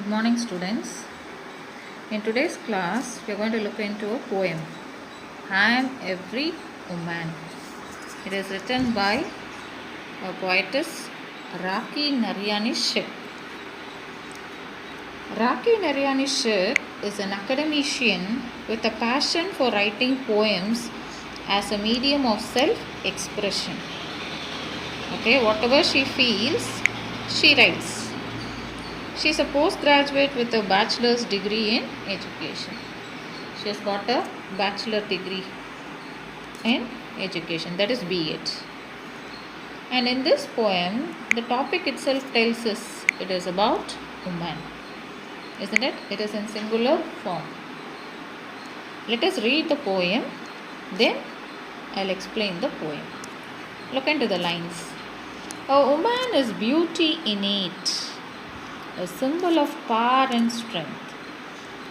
Morning, students. In today's class, we are going to look into a poem, I Am Every Woman. It is written by a poetess, Rakhi Narayani Sheth. Rakhi Narayani Sheth is an academician with a passion for writing poems as a medium of self-expression. Okay, whatever she feels, she writes. She is a postgraduate with a bachelor's degree in education. She has got a bachelor degree in education, that is B.Ed. And in this poem, the topic itself tells us it is about woman. Isn't it? It is in singular form. Let us read the poem, then I'll explain the poem. Look into the lines. A woman is beauty innate, a symbol of power and strength.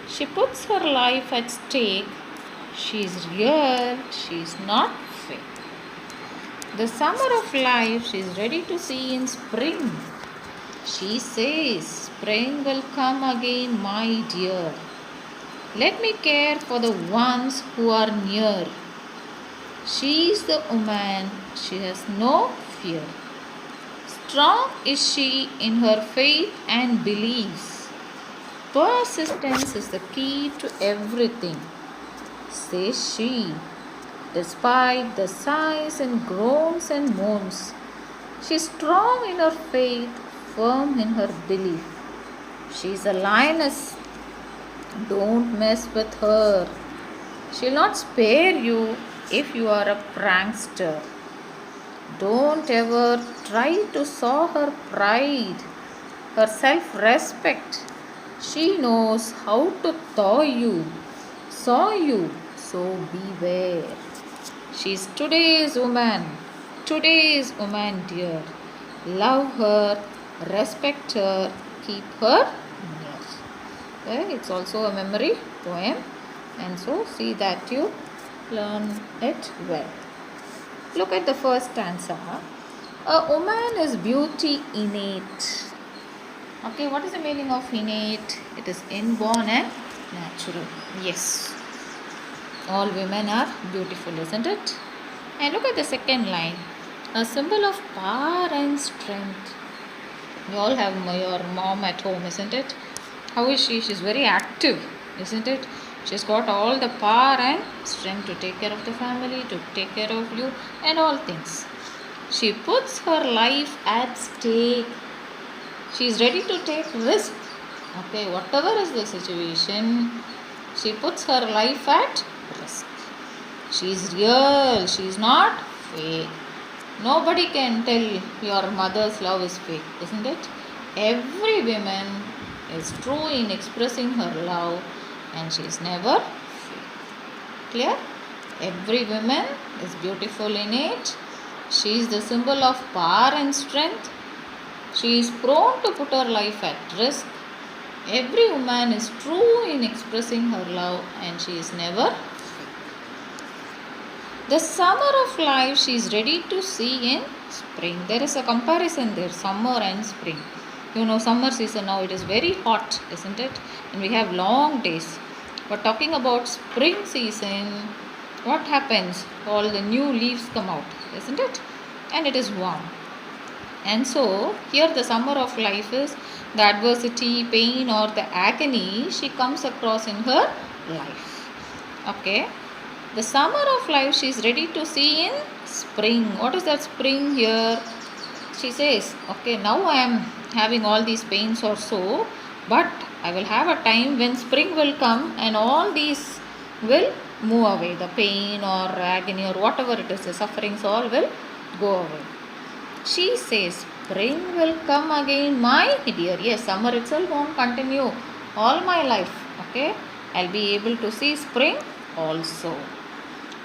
She puts her life at stake. She is real, she is not fake. The summer of life she is ready to see in spring. She says, spring will come again, my dear. Let me care for the ones who are near. She is the woman, she has no fear. Strong is she in her faith and beliefs. Persistence is the key to everything, says she. Despite the sighs and groans and moans, she is strong in her faith, firm in her belief. She is a lioness. Don't mess with her. She'll not spare you if you are a prankster. Don't ever try to sow her pride, her self-respect. She knows how to thaw you, so beware. She is today's woman dear. Love her, respect her, keep her near. Okay, it's also a memory poem, and so see that you learn it well. Look at the first stanza. A woman is beauty innate. Okay, what is the meaning of innate? It is inborn and natural. Yes, all women are beautiful, isn't it? And look at the second line. A symbol of power and strength. You all have your mom at home, isn't it? How is she? She's very active, isn't it? She's got all the power and strength to take care of the family, to take care of you and all things. She puts her life at stake. She is ready to take risk. Okay, whatever is the situation, she puts her life at risk. She is real. She is not fake. Nobody can tell your mother's love is fake, isn't it? Every woman is true in expressing her love, and she is never fake. Clear? Every woman is beautiful in it. She is the symbol of power and strength. She is prone to put her life at risk. Every woman is true in expressing her love, and she is never fake. The summer of life she is ready to see in spring. There is a comparison there, summer and spring. You know, summer season now, it is very hot, isn't it? And we have long days. But talking about spring season, what happens? All the new leaves come out, isn't it? And it is warm. And so, here the summer of life is the adversity, pain or the agony she comes across in her life. Okay. The summer of life she is ready to see in spring. What is that spring here? She says, okay, now I am having all these pains or so, but I will have a time when spring will come and all these will move away. The pain or agony or whatever it is, the sufferings all will go away. She says, spring will come again, my dear. Yes, summer itself won't continue all my life. Okay, I'll be able to see spring also.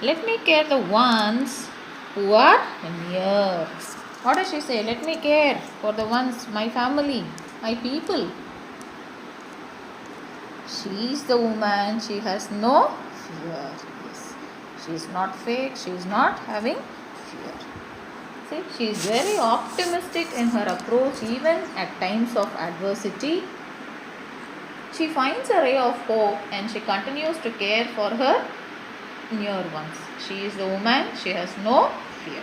Let me care the ones who are near. What does she say? Let me care for the ones, my family, my people. She is the woman, she has no fear. Yes. She is not fake, she is not having fear. See, she is very optimistic in her approach even at times of adversity. She finds a ray of hope and she continues to care for her near ones. She is a woman, she has no fear.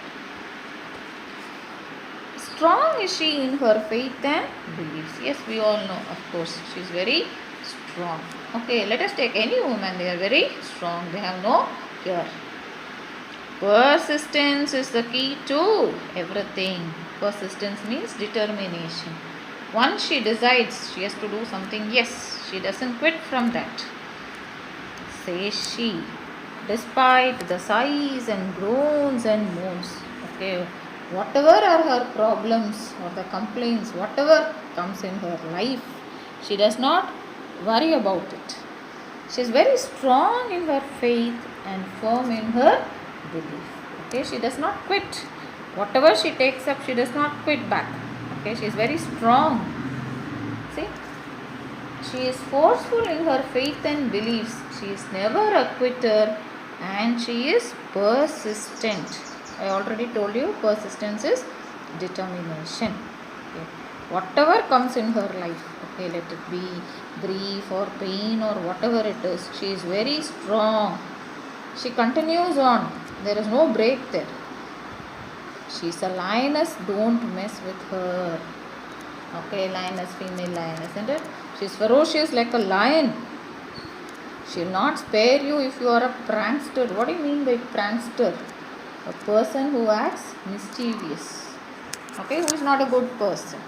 Strong is she in her faith and beliefs. Yes, we all know, of course, she is very strong. Okay, let us take any woman, they are very strong, they have no fear. Persistence is the key to everything. Persistence means determination. Once she decides she has to do something, yes, she doesn't quit from that. Says she, despite the sighs and groans and moans. Okay, whatever are her problems or the complaints, whatever comes in her life, she does not worry about it. She is very strong in her faith and firm in her belief. Okay, she does not quit. Whatever she takes up, she does not quit back. Okay, she is very strong. See, she is forceful in her faith and beliefs. She is never a quitter and she is persistent. I already told you persistence is determination. Okay. Whatever comes in her life, okay, let it be grief or pain or whatever it is, she is very strong. She continues on. There is no break there. She is a lioness, don't mess with her. Okay, lioness, female lioness, isn't it? She is ferocious like a lion. She will not spare you if you are a prankster. What do you mean by prankster? A person who acts mischievous. Okay, who is not a good person.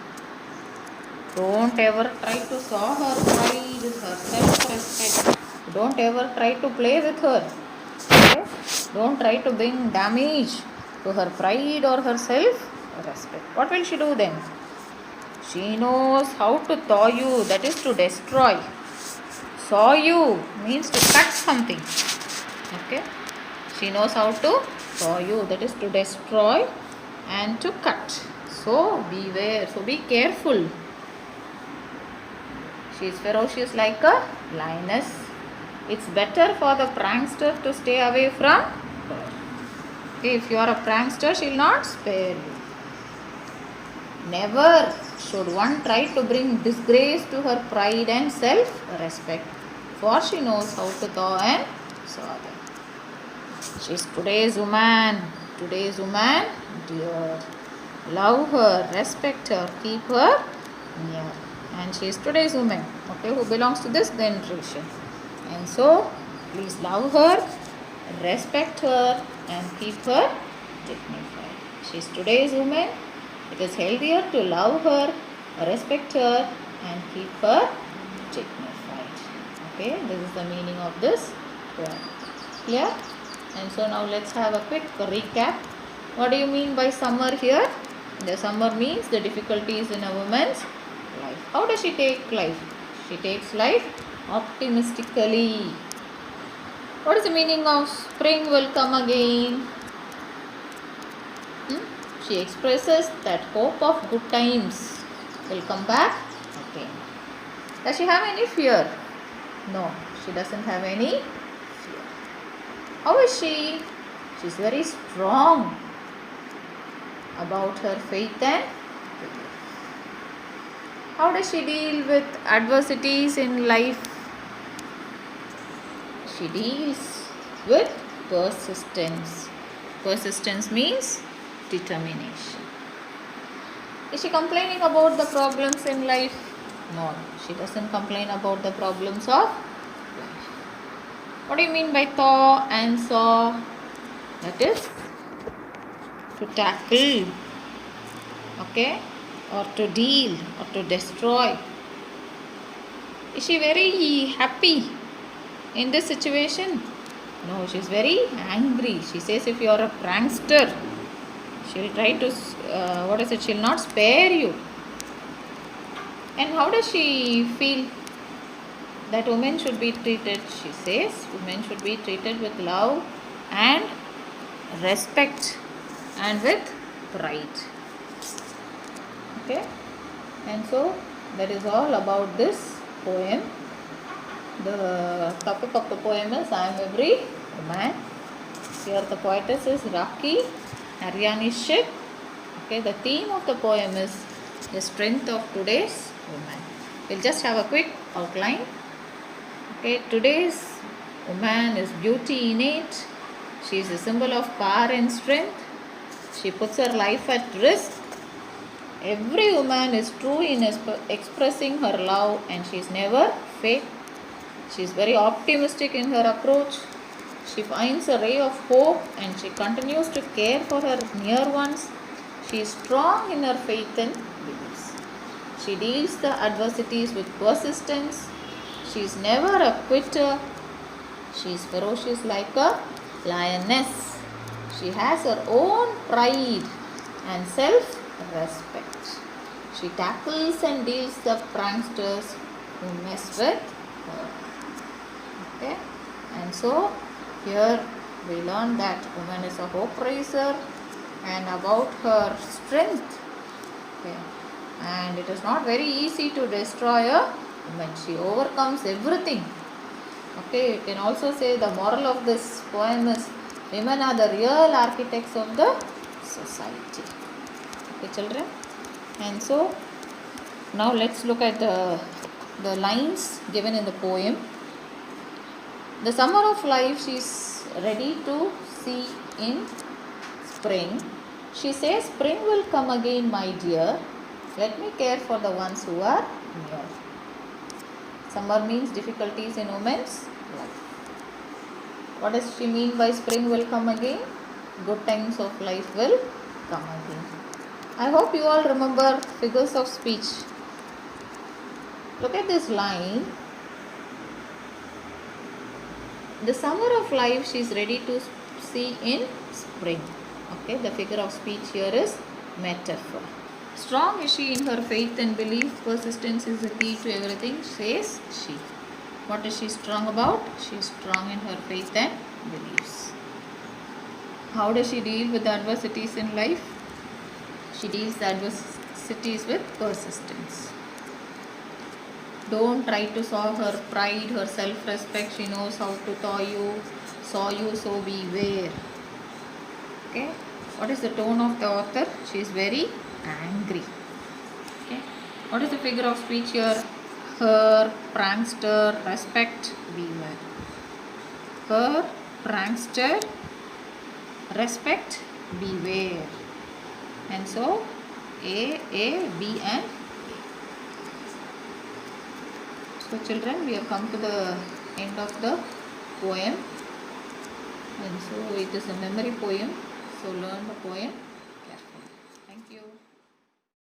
Don't ever try to saw her pride, her self-respect. Don't ever try to play with her. Okay? Don't try to bring damage to her pride or her self-respect. What will she do then? She knows how to thaw you, that is to destroy. Saw you means to cut something. Okay? She knows how to thaw you, that is to destroy and to cut. So beware, so be careful. She is ferocious like a lioness. It's better for the prankster to stay away from her. Okay, if you are a prankster, she will not spare you. Never should one try to bring disgrace to her pride and self-respect, for she knows how to thaw and saw them. She is today's woman, dear. Love her, respect her, keep her near. And she is today's woman, okay, who belongs to this generation. And so, please love her, respect her, and keep her dignified. She is today's woman. It is healthier to love her, respect her, and keep her dignified. Okay, this is the meaning of this poem. Clear? And so now let's have a quick recap. What do you mean by summer here? The summer means the difficulties in a woman's life. How does she take life? She takes life optimistically. What is the meaning of spring will come again? She expresses that hope of good times will come back again. Does she have any fear? No, she doesn't have any fear. How is she? She is very strong about her faith and belief. How does she deal with adversities in life? She deals with persistence. Persistence means determination. Is she complaining about the problems in life? No, she doesn't complain about the problems of life. What do you mean by thaw and saw? That is to tackle, okay, or to deal, or to destroy. Is she very happy in this situation? No, she is very angry. She says if you are a prankster, she will try to, she will not spare you. And how does she feel that women should be treated? She says women should be treated with love and respect and with pride. Okay, and so that is all about this poem. The topic of the poem is I am every woman. Here the poetess is Rakhi Naryanishik. Okay, the theme of the poem is the strength of today's woman. We'll just have a quick outline. Okay, today's woman is beauty innate. She is a symbol of power and strength. She puts her life at risk. Every woman is true in expressing her love, and she is never fake. She is very optimistic in her approach. She finds a ray of hope, and she continues to care for her near ones. She is strong in her faith and beliefs. She deals the adversities with persistence. She is never a quitter. She is ferocious like a lioness. She has her own pride and self-respect. She tackles and deals the pranksters who mess with her. Okay, and so here we learn that woman is a hope raiser and about her strength. Okay, and it is not very easy to destroy a woman. She overcomes everything. Okay, you can also say the moral of this poem is women are the real architects of the society. Okay, children, and so now let's look at the lines given in the poem. The summer of life she is ready to see in spring. She says, spring will come again, my dear. Let me care for the ones who are near. Summer means difficulties in women's life. What does she mean by spring will come again? Good times of life will come again. I hope you all remember figures of speech. Look at this line. The summer of life she is ready to see in spring. Okay, the figure of speech here is metaphor. Strong is she in her faith and belief. Persistence is the key to everything, says she. What is she strong about? She is strong in her faith and beliefs. How does she deal with the adversities in life? She deals the adversities with persistence. Don't try to saw her pride, her self-respect. She knows how to saw you, so beware. Okay. What is the tone of the author? She is very angry. Okay. What is the figure of speech here? Her, prankster, respect, beware. Her, prankster, respect, beware. And so A, B and A. So children, we have come to the end of the poem. And so it is a memory poem. So learn the poem.